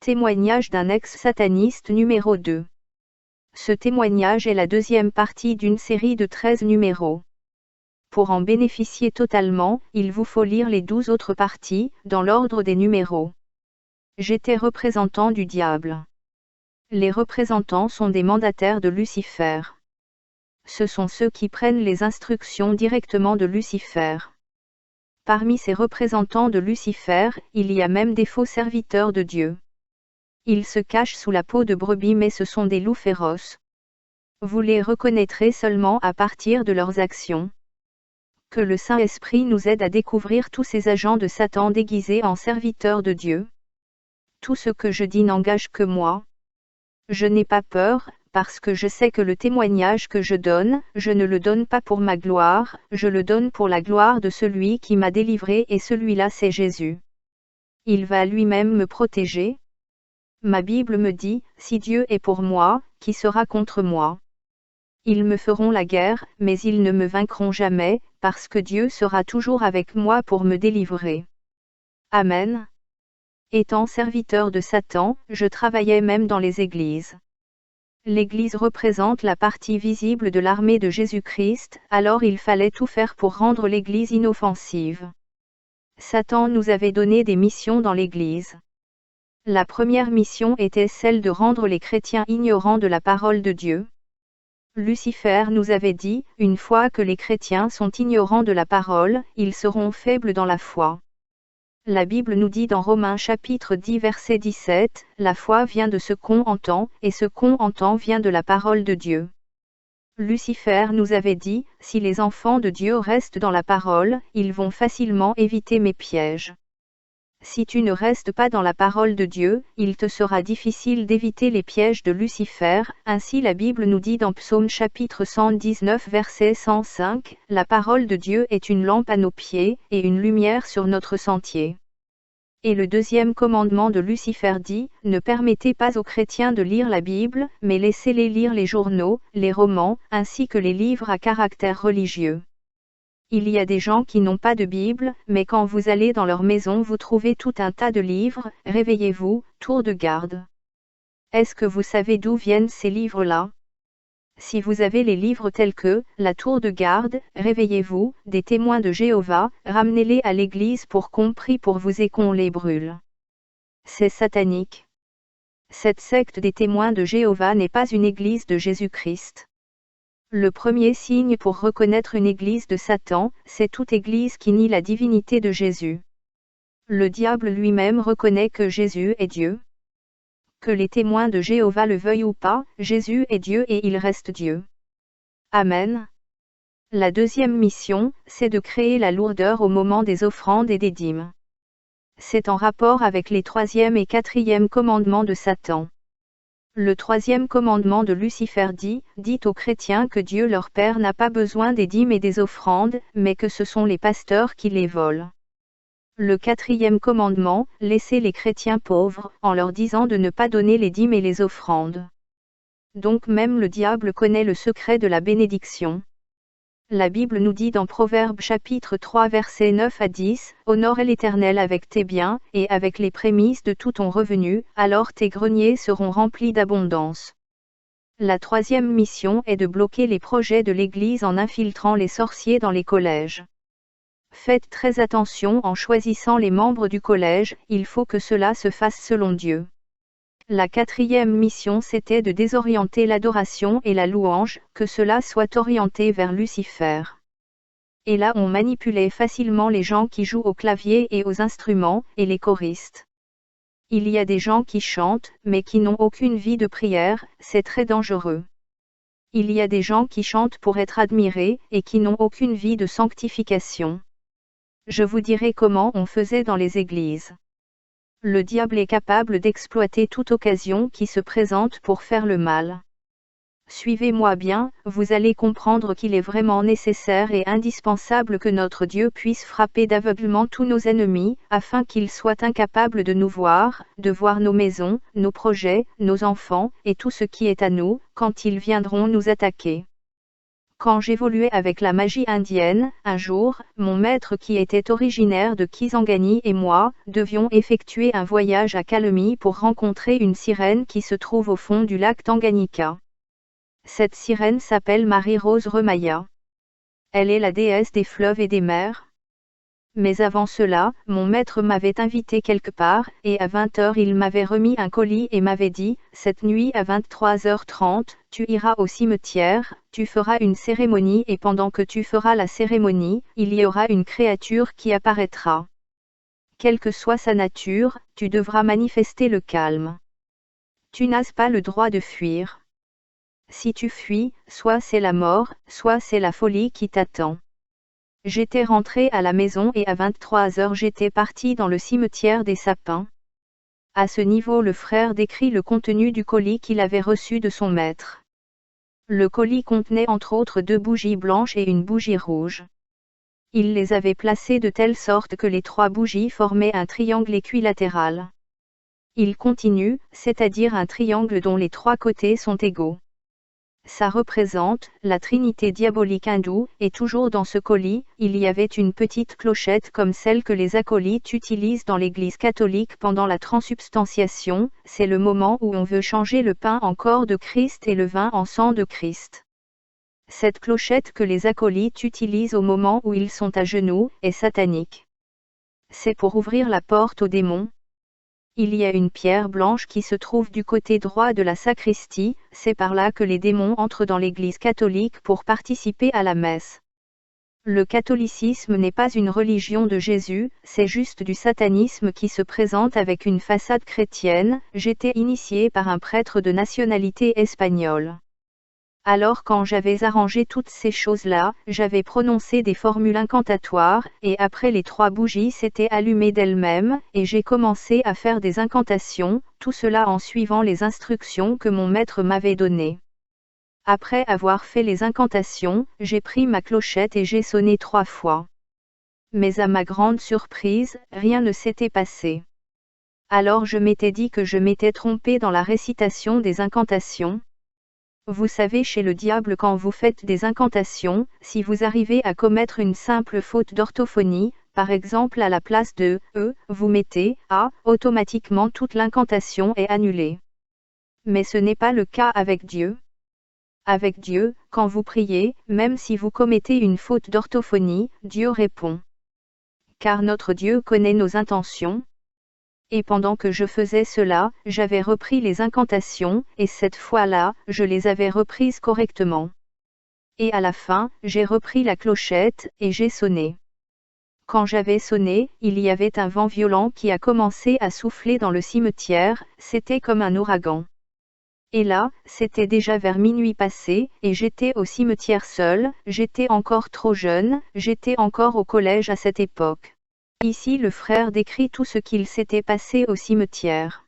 Témoignage d'un ex-sataniste numéro 2. Ce témoignage est la deuxième partie d'une série de 13 numéros. Pour en bénéficier totalement, il vous faut lire les 12 autres parties, dans l'ordre des numéros. J'étais représentant du diable. Les représentants sont des mandataires de Lucifer. Ce sont ceux qui prennent les instructions directement de Lucifer. Parmi ces représentants de Lucifer, il y a même des faux serviteurs de Dieu. Ils se cachent sous la peau de brebis, mais ce sont des loups féroces. Vous les reconnaîtrez seulement à partir de leurs actions. Que le Saint-Esprit nous aide à découvrir tous ces agents de Satan déguisés en serviteurs de Dieu. Tout ce que je dis n'engage que moi. Je n'ai pas peur, parce que je sais que le témoignage que je donne, je ne le donne pas pour ma gloire, je le donne pour la gloire de celui qui m'a délivré, et celui-là c'est Jésus. Il va lui-même me protéger. Ma Bible me dit, si Dieu est pour moi, qui sera contre moi? Ils me feront la guerre, mais ils ne me vaincront jamais, parce que Dieu sera toujours avec moi pour me délivrer. Amen. Étant serviteur de Satan, je travaillais même dans les églises. L'Église représente la partie visible de l'armée de Jésus-Christ, alors il fallait tout faire pour rendre l'Église inoffensive. Satan nous avait donné des missions dans l'Église. La première mission était celle de rendre les chrétiens ignorants de la parole de Dieu. Lucifer nous avait dit, une fois que les chrétiens sont ignorants de la parole, ils seront faibles dans la foi. La Bible nous dit dans Romains chapitre 10 verset 17, la foi vient de ce qu'on entend, et ce qu'on entend vient de la parole de Dieu. Lucifer nous avait dit, si les enfants de Dieu restent dans la parole, ils vont facilement éviter mes pièges. Si tu ne restes pas dans la parole de Dieu, il te sera difficile d'éviter les pièges de Lucifer. Ainsi la Bible nous dit dans Psaume chapitre 119 verset 105, la parole de Dieu est une lampe à nos pieds, et une lumière sur notre sentier. Et le deuxième commandement de Lucifer dit, ne permettez pas aux chrétiens de lire la Bible, mais laissez-les lire les journaux, les romans, ainsi que les livres à caractère religieux. Il y a des gens qui n'ont pas de Bible, mais quand vous allez dans leur maison vous trouvez tout un tas de livres. Réveillez-vous, tour de garde. Est-ce que vous savez d'où viennent ces livres-là? Si vous avez les livres tels que « La tour de garde »,« Réveillez-vous »,« Des témoins de Jéhovah », ramenez-les à l'église pour qu'on prie pour vous et qu'on les brûle. C'est satanique. Cette secte des témoins de Jéhovah n'est pas une église de Jésus-Christ. Le premier signe pour reconnaître une église de Satan, c'est toute église qui nie la divinité de Jésus. Le diable lui-même reconnaît que Jésus est Dieu. Que les témoins de Jéhovah le veuillent ou pas, Jésus est Dieu et il reste Dieu. Amen. La deuxième mission, c'est de créer la lourdeur au moment des offrandes et des dîmes. C'est en rapport avec les troisième et quatrième commandements de Satan. Le troisième commandement de Lucifer dit, dites aux chrétiens que Dieu leur Père n'a pas besoin des dîmes et des offrandes, mais que ce sont les pasteurs qui les volent. Le quatrième commandement, laissez les chrétiens pauvres, en leur disant de ne pas donner les dîmes et les offrandes. Donc même le diable connaît le secret de la bénédiction. La Bible nous dit dans Proverbes chapitre 3 versets 9 à 10, « Honore l'Éternel avec tes biens, et avec les prémices de tout ton revenu, alors tes greniers seront remplis d'abondance. » La troisième mission est de bloquer les projets de l'Église en infiltrant les sorciers dans les collèges. Faites très attention en choisissant les membres du collège, il faut que cela se fasse selon Dieu. La quatrième mission c'était de désorienter l'adoration et la louange, que cela soit orienté vers Lucifer. Et là on manipulait facilement les gens qui jouent au clavier et aux instruments, et les choristes. Il y a des gens qui chantent, mais qui n'ont aucune vie de prière, c'est très dangereux. Il y a des gens qui chantent pour être admirés, et qui n'ont aucune vie de sanctification. Je vous dirai comment on faisait dans les églises. Le diable est capable d'exploiter toute occasion qui se présente pour faire le mal. Suivez-moi bien, vous allez comprendre qu'il est vraiment nécessaire et indispensable que notre Dieu puisse frapper d'aveuglement tous nos ennemis, afin qu'ils soient incapables de nous voir, de voir nos maisons, nos projets, nos enfants, et tout ce qui est à nous, quand ils viendront nous attaquer. Quand j'évoluais avec la magie indienne, un jour, mon maître qui était originaire de Kisangani et moi, devions effectuer un voyage à Calemi pour rencontrer une sirène qui se trouve au fond du lac Tanganyika. Cette sirène s'appelle Marie-Rose Remaya. Elle est la déesse des fleuves et des mers. Mais avant cela, mon maître m'avait invité quelque part, et à 20h il m'avait remis un colis et m'avait dit, cette nuit à 23h30, tu iras au cimetière, tu feras une cérémonie et pendant que tu feras la cérémonie, il y aura une créature qui apparaîtra. Quelle que soit sa nature, tu devras manifester le calme. Tu n'as pas le droit de fuir. Si tu fuis, soit c'est la mort, soit c'est la folie qui t'attend. J'étais rentré à la maison et à 23h j'étais parti dans le cimetière des sapins. À ce niveau le frère décrit le contenu du colis qu'il avait reçu de son maître. Le colis contenait entre autres 2 bougies blanches et une bougie rouge. Il les avait placées de telle sorte que les 3 bougies formaient un triangle équilatéral. Il continue, c'est-à-dire un triangle dont les 3 côtés sont égaux. Ça représente la trinité diabolique hindoue, et toujours dans ce colis, il y avait une petite clochette comme celle que les acolytes utilisent dans l'église catholique pendant la transubstantiation, c'est le moment où on veut changer le pain en corps de Christ et le vin en sang de Christ. Cette clochette que les acolytes utilisent au moment où ils sont à genoux, est satanique. C'est pour ouvrir la porte aux démons. Il y a une pierre blanche qui se trouve du côté droit de la sacristie, c'est par là que les démons entrent dans l'église catholique pour participer à la messe. Le catholicisme n'est pas une religion de Jésus, c'est juste du satanisme qui se présente avec une façade chrétienne. J'étais initié par un prêtre de nationalité espagnole. Alors quand j'avais arrangé toutes ces choses-là, j'avais prononcé des formules incantatoires, et après les 3 bougies s'étaient allumées d'elles-mêmes, et j'ai commencé à faire des incantations, tout cela en suivant les instructions que mon maître m'avait données. Après avoir fait les incantations, j'ai pris ma clochette et j'ai sonné 3 fois. Mais à ma grande surprise, rien ne s'était passé. Alors je m'étais dit que je m'étais trompé dans la récitation des incantations. Vous savez, chez le diable, quand vous faites des incantations, si vous arrivez à commettre une simple faute d'orthophonie, par exemple à la place de « e », vous mettez « a », automatiquement toute l'incantation est annulée. Mais ce n'est pas le cas avec Dieu. Avec Dieu, quand vous priez, même si vous commettez une faute d'orthophonie, Dieu répond. Car notre Dieu connaît nos intentions. Et pendant que je faisais cela, j'avais repris les incantations, et cette fois-là, je les avais reprises correctement. Et à la fin, j'ai repris la clochette, et j'ai sonné. Quand j'avais sonné, il y avait un vent violent qui a commencé à souffler dans le cimetière, c'était comme un ouragan. Et là, c'était déjà vers minuit passé, et j'étais au cimetière seul, j'étais encore trop jeune, j'étais encore au collège à cette époque. Ici le frère décrit tout ce qu'il s'était passé au cimetière.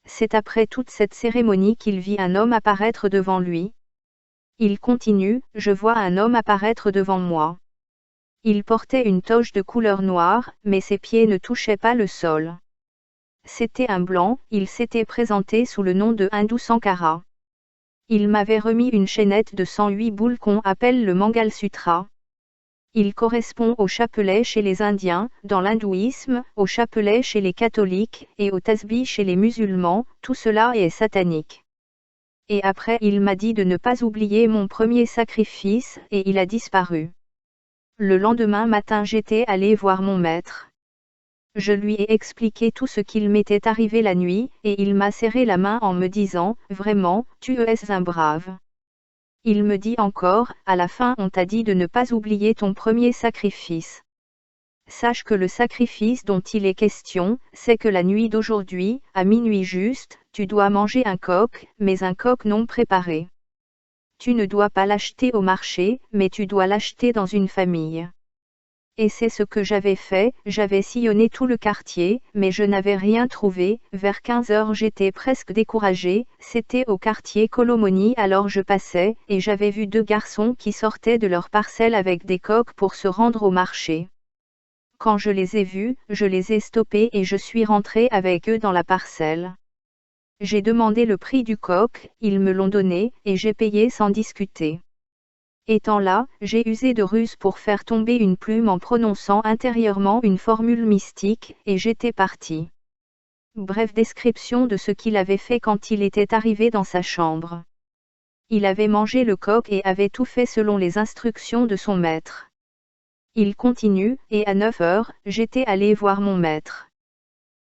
C'est après toute cette cérémonie qu'il vit un homme apparaître devant lui. Il continue, je vois un homme apparaître devant moi. Il portait une toge de couleur noire, mais ses pieds ne touchaient pas le sol. C'était un blanc, il s'était présenté sous le nom de Hindou Sankara. Il m'avait remis une chaînette de 108 boules qu'on appelle le Mangal Sutra. Il correspond au chapelet chez les Indiens, dans l'hindouisme, au chapelet chez les catholiques, et au tasbih chez les musulmans, tout cela est satanique. Et après il m'a dit de ne pas oublier mon premier sacrifice, et il a disparu. Le lendemain matin j'étais allé voir mon maître. Je lui ai expliqué tout ce qu'il m'était arrivé la nuit, et il m'a serré la main en me disant, « Vraiment, tu es un brave. » Il me dit encore, à la fin on t'a dit de ne pas oublier ton premier sacrifice. Sache que le sacrifice dont il est question, c'est que la nuit d'aujourd'hui, à minuit juste, tu dois manger un coq, mais un coq non préparé. Tu ne dois pas l'acheter au marché, mais tu dois l'acheter dans une famille. Et c'est ce que j'avais fait, j'avais sillonné tout le quartier, mais je n'avais rien trouvé. Vers 15h j'étais presque découragé, c'était au quartier Colomoni, alors je passais, et j'avais vu 2 garçons qui sortaient de leur parcelle avec des coqs pour se rendre au marché. Quand je les ai vus, je les ai stoppés et je suis rentré avec eux dans la parcelle. J'ai demandé le prix du coq, ils me l'ont donné, et j'ai payé sans discuter. Étant là, j'ai usé de ruse pour faire tomber une plume en prononçant intérieurement une formule mystique, et j'étais parti. Brève description de ce qu'il avait fait quand il était arrivé dans sa chambre. Il avait mangé le coq et avait tout fait selon les instructions de son maître. Il continue, et à 9 heures, j'étais allé voir mon maître.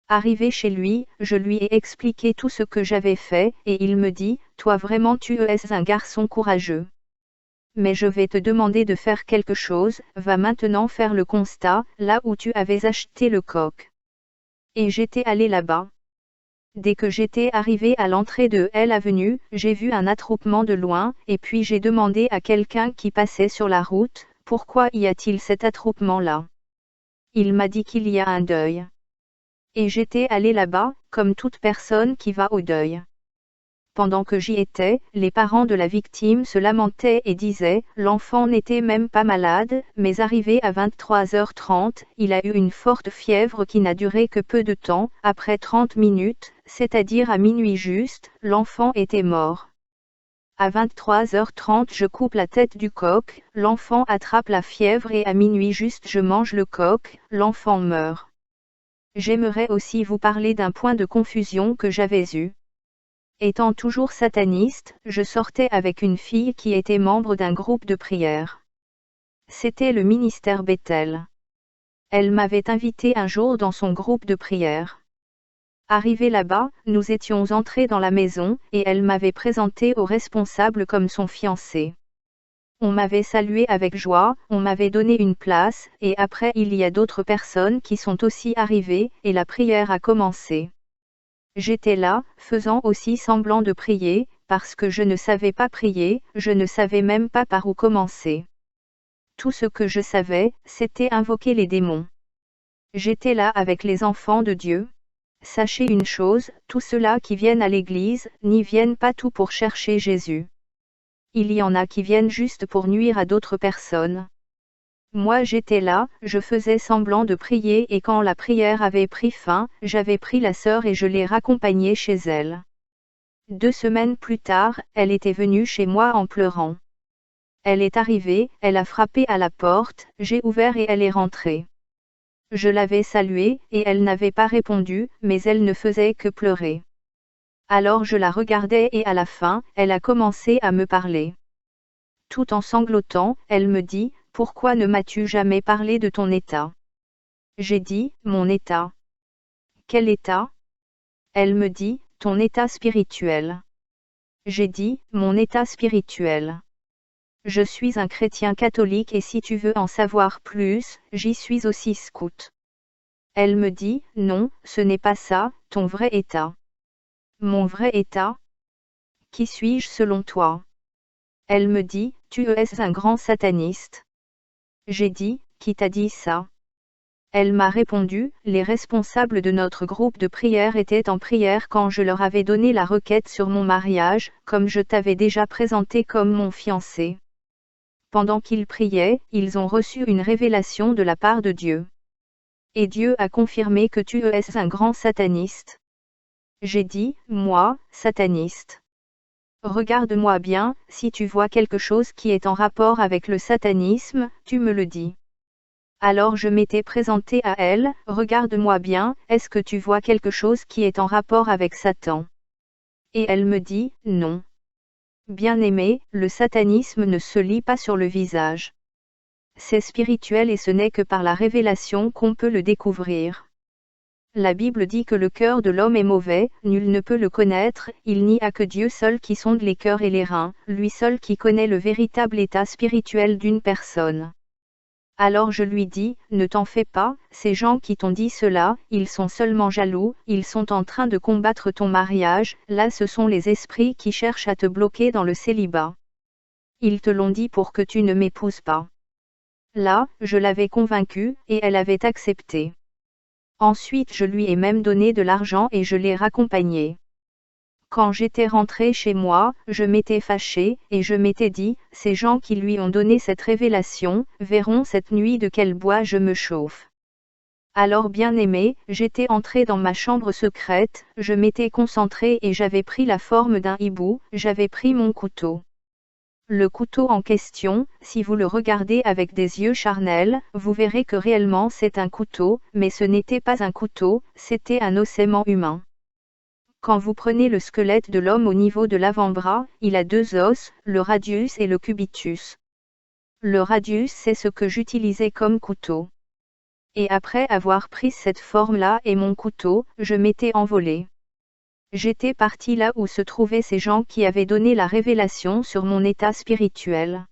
Arrivé chez lui, je lui ai expliqué tout ce que j'avais fait, et il me dit, « Toi vraiment tu es un garçon courageux. Mais je vais te demander de faire quelque chose, va maintenant faire le constat, là où tu avais acheté le coq. » Et j'étais allé là-bas. Dès que j'étais arrivé à l'entrée de l'avenue, j'ai vu un attroupement de loin, et puis j'ai demandé à quelqu'un qui passait sur la route, « Pourquoi y a-t-il cet attroupement-là » Il m'a dit qu'il y a un deuil. Et j'étais allé là-bas, comme toute personne qui va au deuil. Pendant que j'y étais, les parents de la victime se lamentaient et disaient, l'enfant n'était même pas malade, mais arrivé à 23h30, il a eu une forte fièvre qui n'a duré que peu de temps, après 30 minutes, c'est-à-dire à minuit juste, l'enfant était mort. À 23h30 je coupe la tête du coq, l'enfant attrape la fièvre et à minuit juste je mange le coq, l'enfant meurt. J'aimerais aussi vous parler d'un point de confusion que j'avais eu. Étant toujours sataniste, je sortais avec une fille qui était membre d'un groupe de prière. C'était le ministère Bethel. Elle m'avait invité un jour dans son groupe de prière. Arrivé là-bas, nous étions entrés dans la maison, et elle m'avait présenté au responsable comme son fiancé. On m'avait salué avec joie, on m'avait donné une place, et après il y a d'autres personnes qui sont aussi arrivées, et la prière a commencé. J'étais là, faisant aussi semblant de prier, parce que je ne savais pas prier, je ne savais même pas par où commencer. Tout ce que je savais, c'était invoquer les démons. J'étais là avec les enfants de Dieu. Sachez une chose, tous ceux-là qui viennent à l'église, n'y viennent pas tout pour chercher Jésus. Il y en a qui viennent juste pour nuire à d'autres personnes. Moi j'étais là, je faisais semblant de prier et quand la prière avait pris fin, j'avais pris la sœur et je l'ai raccompagnée chez elle. 2 semaines plus tard, elle était venue chez moi en pleurant. Elle est arrivée, elle a frappé à la porte, j'ai ouvert et elle est rentrée. Je l'avais saluée, et elle n'avait pas répondu, mais elle ne faisait que pleurer. Alors je la regardais et à la fin, elle a commencé à me parler. Tout en sanglotant, elle me dit, « Pourquoi ne m'as-tu jamais parlé de ton état ?» J'ai dit, « Mon état. » Quel état ? Elle me dit, « Ton état spirituel. » J'ai dit, « Mon état spirituel. Je suis un chrétien catholique et si tu veux en savoir plus, j'y suis aussi scout. » Elle me dit, « Non, ce n'est pas ça, ton vrai état. » Mon vrai état ? Qui suis-je selon toi ? Elle me dit, « Tu es un grand sataniste. » J'ai dit, « Qui t'a dit ça ?» Elle m'a répondu, « Les responsables de notre groupe de prière étaient en prière quand je leur avais donné la requête sur mon mariage, comme je t'avais déjà présenté comme mon fiancé. Pendant qu'ils priaient, ils ont reçu une révélation de la part de Dieu. Et Dieu a confirmé que tu es un grand sataniste. » J'ai dit, « Moi, sataniste. Regarde-moi bien, si tu vois quelque chose qui est en rapport avec le satanisme, tu me le dis. » Alors je m'étais présenté à elle, « Regarde-moi bien, est-ce que tu vois quelque chose qui est en rapport avec Satan ?» Et elle me dit, « Non. » Bien-aimé, le satanisme ne se lit pas sur le visage. C'est spirituel et ce n'est que par la révélation qu'on peut le découvrir. La Bible dit que le cœur de l'homme est mauvais, nul ne peut le connaître, il n'y a que Dieu seul qui sonde les cœurs et les reins, lui seul qui connaît le véritable état spirituel d'une personne. Alors je lui dis, ne t'en fais pas, ces gens qui t'ont dit cela, ils sont seulement jaloux, ils sont en train de combattre ton mariage, là ce sont les esprits qui cherchent à te bloquer dans le célibat. Ils te l'ont dit pour que tu ne m'épouses pas. Là, je l'avais convaincue, et elle avait accepté. Ensuite je lui ai même donné de l'argent et je l'ai raccompagnée. Quand j'étais rentrée chez moi, je m'étais fâchée, et je m'étais dit, ces gens qui lui ont donné cette révélation, verront cette nuit de quel bois je me chauffe. Alors bien-aimé, j'étais entrée dans ma chambre secrète, je m'étais concentrée et j'avais pris la forme d'un hibou, j'avais pris mon couteau. Le couteau en question, si vous le regardez avec des yeux charnels, vous verrez que réellement c'est un couteau, mais ce n'était pas un couteau, c'était un ossaiment humain. Quand vous prenez le squelette de l'homme au niveau de l'avant-bras, il a deux os, le radius et le cubitus. Le radius c'est ce que j'utilisais comme couteau. Et après avoir pris cette forme-là et mon couteau, je m'étais envolé. J'étais parti là où se trouvaient ces gens qui avaient donné la révélation sur mon état spirituel.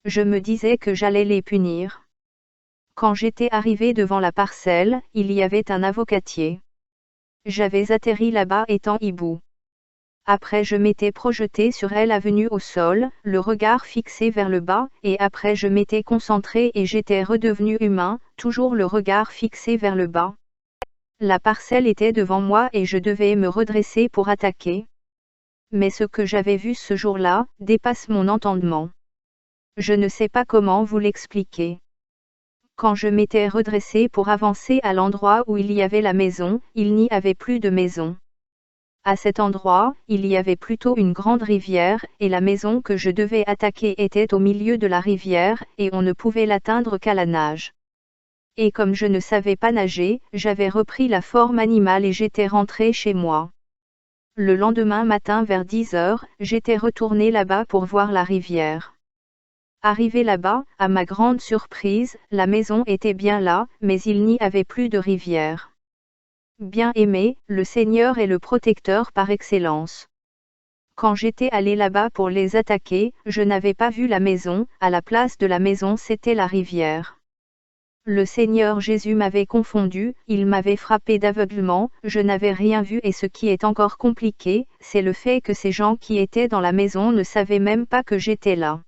Je me disais que j'allais les punir. Quand j'étais arrivé devant la parcelle, il y avait un avocatier. J'avais atterri là-bas étant hibou. Après je m'étais projeté sur elle avenue au sol, le regard fixé vers le bas, et après je m'étais concentré et j'étais redevenu humain, toujours le regard fixé vers le bas. La parcelle était devant moi et je devais me redresser pour attaquer. Mais ce que j'avais vu ce jour-là, dépasse mon entendement. Je ne sais pas comment vous l'expliquer. Quand je m'étais redressé pour avancer à l'endroit où il y avait la maison, il n'y avait plus de maison. À cet endroit, il y avait plutôt une grande rivière, et la maison que je devais attaquer était au milieu de la rivière, et on ne pouvait l'atteindre qu'à la nage. Et comme je ne savais pas nager, j'avais repris la forme animale et j'étais rentré chez moi. Le lendemain matin vers 10 heures, j'étais retourné là-bas pour voir la rivière. Arrivé là-bas, à ma grande surprise, la maison était bien là, mais il n'y avait plus de rivière. Bien-aimé, le Seigneur est le protecteur par excellence. Quand j'étais allé là-bas pour les attaquer, je n'avais pas vu la maison, à la place de la maison c'était la rivière. Le Seigneur Jésus m'avait confondu, il m'avait frappé d'aveuglement, je n'avais rien vu et ce qui est encore compliqué, c'est le fait que ces gens qui étaient dans la maison ne savaient même pas que j'étais là.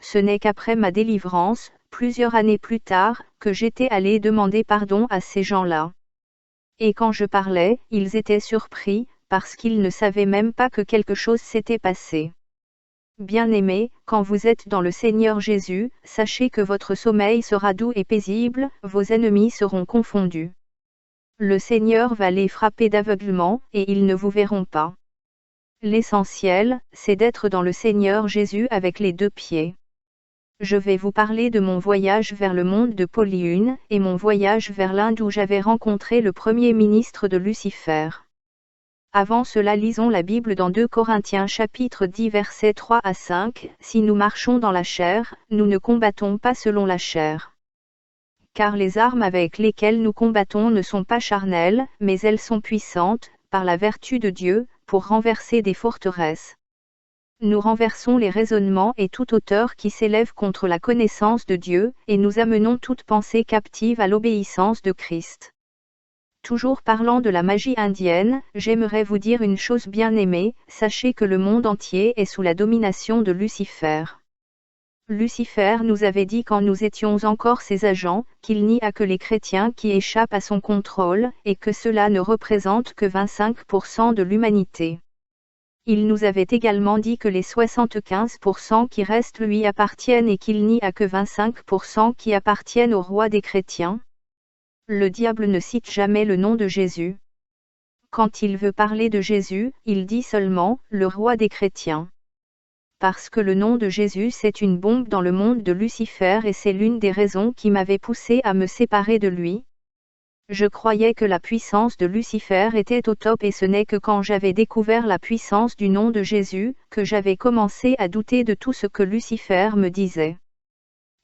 Ce n'est qu'après ma délivrance, plusieurs années plus tard, que j'étais allé demander pardon à ces gens-là. Et quand je parlais, ils étaient surpris, parce qu'ils ne savaient même pas que quelque chose s'était passé. Bien-aimés, quand vous êtes dans le Seigneur Jésus, sachez que votre sommeil sera doux et paisible, vos ennemis seront confondus. Le Seigneur va les frapper d'aveuglement, et ils ne vous verront pas. L'essentiel, c'est d'être dans le Seigneur Jésus avec les deux pieds. Je vais vous parler de mon voyage vers le monde de Polyune, et mon voyage vers l'Inde où j'avais rencontré le premier ministre de Lucifer. Avant cela lisons la Bible dans 2 Corinthiens chapitre 10 versets 3 à 5, « Si nous marchons dans la chair, nous ne combattons pas selon la chair. Car les armes avec lesquelles nous combattons ne sont pas charnelles, mais elles sont puissantes, par la vertu de Dieu, pour renverser des forteresses. Nous renversons les raisonnements et toute hauteur qui s'élève contre la connaissance de Dieu, et nous amenons toute pensée captive à l'obéissance de Christ. » Toujours parlant de la magie indienne, j'aimerais vous dire une chose bien-aimée, sachez que le monde entier est sous la domination de Lucifer. Lucifer nous avait dit quand nous étions encore ses agents, qu'il n'y a que les chrétiens qui échappent à son contrôle, et que cela ne représente que 25% de l'humanité. Il nous avait également dit que les 75% qui restent lui appartiennent et qu'il n'y a que 25% qui appartiennent au roi des chrétiens. Le diable ne cite jamais le nom de Jésus. Quand il veut parler de Jésus, il dit seulement « le roi des chrétiens ». Parce que le nom de Jésus c'est une bombe dans le monde de Lucifer et c'est l'une des raisons qui m'avait poussé à me séparer de lui. Je croyais que la puissance de Lucifer était au top et ce n'est que quand j'avais découvert la puissance du nom de Jésus, que j'avais commencé à douter de tout ce que Lucifer me disait.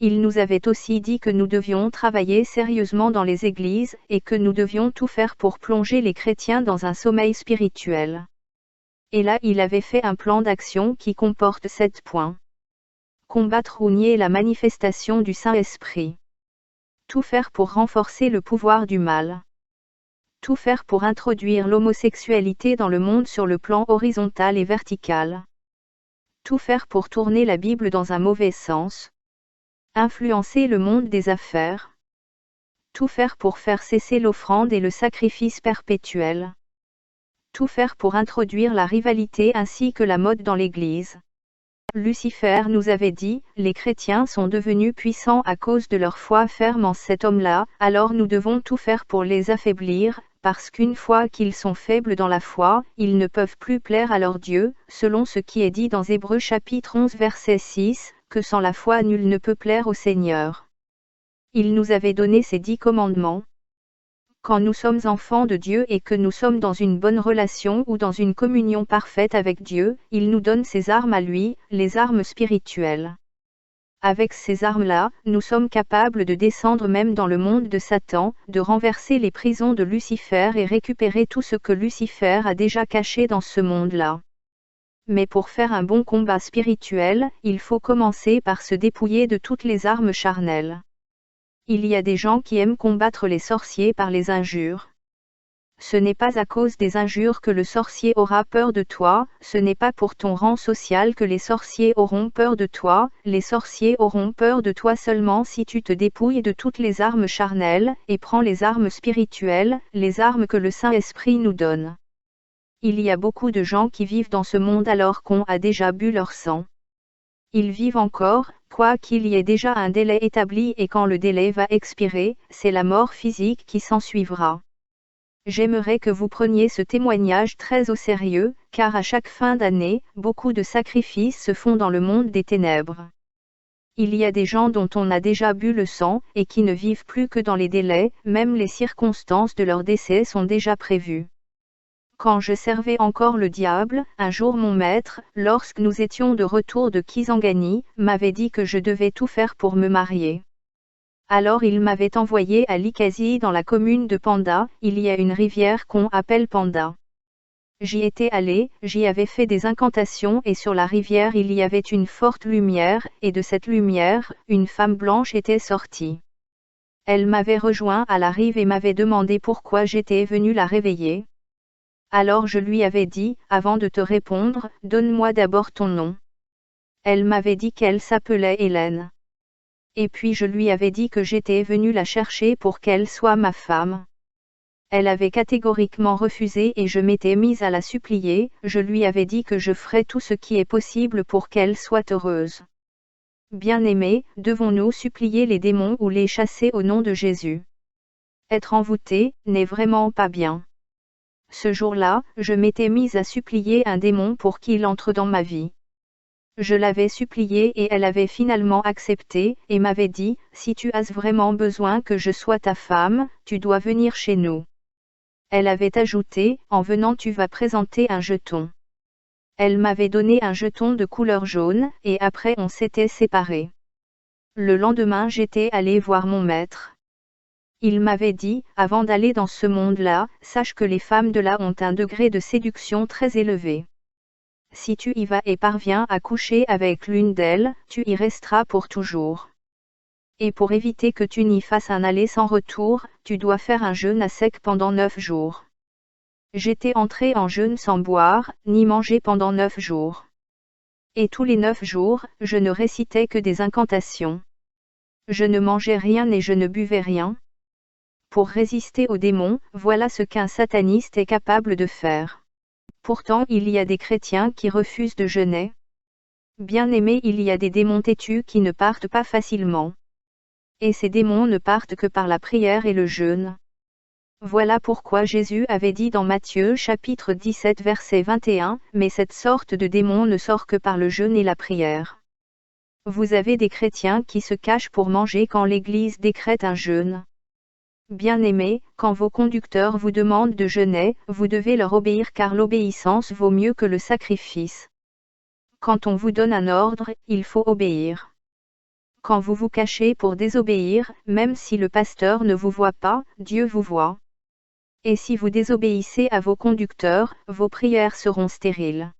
Il nous avait aussi dit que nous devions travailler sérieusement dans les églises, et que nous devions tout faire pour plonger les chrétiens dans un sommeil spirituel. Et là il avait fait un plan d'action qui comporte 7 points. Combattre ou nier la manifestation du Saint-Esprit. Tout faire pour renforcer le pouvoir du mal. Tout faire pour introduire l'homosexualité dans le monde sur le plan horizontal et vertical. Tout faire pour tourner la Bible dans un mauvais sens. Influencer le monde des affaires. Tout faire pour faire cesser l'offrande et le sacrifice perpétuel. Tout faire pour introduire la rivalité ainsi que la mode dans l'Église. Lucifer nous avait dit, les chrétiens sont devenus puissants à cause de leur foi ferme en cet homme-là, alors nous devons tout faire pour les affaiblir, parce qu'une fois qu'ils sont faibles dans la foi, ils ne peuvent plus plaire à leur Dieu, selon ce qui est dit dans Hébreux chapitre 11 verset 6, que sans la foi nul ne peut plaire au Seigneur. Il nous avait donné ces 10 commandements. Quand nous sommes enfants de Dieu et que nous sommes dans une bonne relation ou dans une communion parfaite avec Dieu, il nous donne ses armes à lui, les armes spirituelles. Avec ces armes-là, nous sommes capables de descendre même dans le monde de Satan, de renverser les prisons de Lucifer et récupérer tout ce que Lucifer a déjà caché dans ce monde-là. Mais pour faire un bon combat spirituel, il faut commencer par se dépouiller de toutes les armes charnelles. Il y a des gens qui aiment combattre les sorciers par les injures. Ce n'est pas à cause des injures que le sorcier aura peur de toi, ce n'est pas pour ton rang social que les sorciers auront peur de toi, les sorciers auront peur de toi seulement si tu te dépouilles de toutes les armes charnelles, et prends les armes spirituelles, les armes que le Saint-Esprit nous donne. Il y a beaucoup de gens qui vivent dans ce monde alors qu'on a déjà bu leur sang. Ils vivent encore, quoi qu'il y ait déjà un délai établi et quand le délai va expirer, c'est la mort physique qui s'ensuivra. J'aimerais que vous preniez ce témoignage très au sérieux, car à chaque fin d'année, beaucoup de sacrifices se font dans le monde des ténèbres. Il y a des gens dont on a déjà bu le sang, et qui ne vivent plus que dans les délais, même les circonstances de leur décès sont déjà prévues. Quand je servais encore le diable, un jour mon maître, lorsque nous étions de retour de Kisangani, m'avait dit que je devais tout faire pour me marier. Alors il m'avait envoyé à Likasi dans la commune de Panda, il y a une rivière qu'on appelle Panda. J'y étais allé, j'y avais fait des incantations et sur la rivière il y avait une forte lumière, et de cette lumière, une femme blanche était sortie. Elle m'avait rejoint à la rive et m'avait demandé pourquoi j'étais venu la réveiller. Alors je lui avais dit, avant de te répondre, donne-moi d'abord ton nom. Elle m'avait dit qu'elle s'appelait Hélène. Et puis je lui avais dit que j'étais venu la chercher pour qu'elle soit ma femme. Elle avait catégoriquement refusé et je m'étais mise à la supplier, je lui avais dit que je ferais tout ce qui est possible pour qu'elle soit heureuse. Bien-aimés, devons-nous supplier les démons ou les chasser au nom de Jésus? Être envoûté n'est vraiment pas bien. Ce jour-là, je m'étais mise à supplier un démon pour qu'il entre dans ma vie. Je l'avais suppliée et elle avait finalement accepté, et m'avait dit, si tu as vraiment besoin que je sois ta femme, tu dois venir chez nous. Elle avait ajouté, en venant tu vas présenter un jeton. Elle m'avait donné un jeton de couleur jaune, et après on s'était séparés. Le lendemain j'étais allée voir mon maître. Il m'avait dit, avant d'aller dans ce monde-là, sache que les femmes de là ont un degré de séduction très élevé. Si tu y vas et parviens à coucher avec l'une d'elles, tu y resteras pour toujours. Et pour éviter que tu n'y fasses un aller sans retour, tu dois faire un jeûne à sec pendant 9 jours. J'étais entrée en jeûne sans boire, ni manger pendant 9 jours. Et tous les 9 jours, je ne récitais que des incantations. Je ne mangeais rien et je ne buvais rien. Pour résister aux démons, voilà ce qu'un sataniste est capable de faire. Pourtant il y a des chrétiens qui refusent de jeûner. Bien-aimés, il y a des démons têtus qui ne partent pas facilement. Et ces démons ne partent que par la prière et le jeûne. Voilà pourquoi Jésus avait dit dans Matthieu chapitre 17 verset 21, « Mais cette sorte de démon ne sort que par le jeûne et la prière. » Vous avez des chrétiens qui se cachent pour manger quand l'Église décrète un jeûne. Bien-aimés, quand vos conducteurs vous demandent de jeûner, vous devez leur obéir car l'obéissance vaut mieux que le sacrifice. Quand on vous donne un ordre, il faut obéir. Quand vous vous cachez pour désobéir, même si le pasteur ne vous voit pas, Dieu vous voit. Et si vous désobéissez à vos conducteurs, vos prières seront stériles.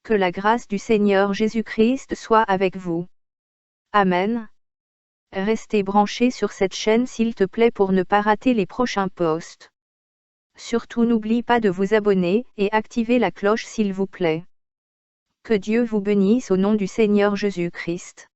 Que la grâce du Seigneur Jésus-Christ soit avec vous. Amen. Restez branchés sur cette chaîne s'il te plaît pour ne pas rater les prochains posts. Surtout n'oublie pas de vous abonner et activer la cloche s'il vous plaît. Que Dieu vous bénisse au nom du Seigneur Jésus-Christ.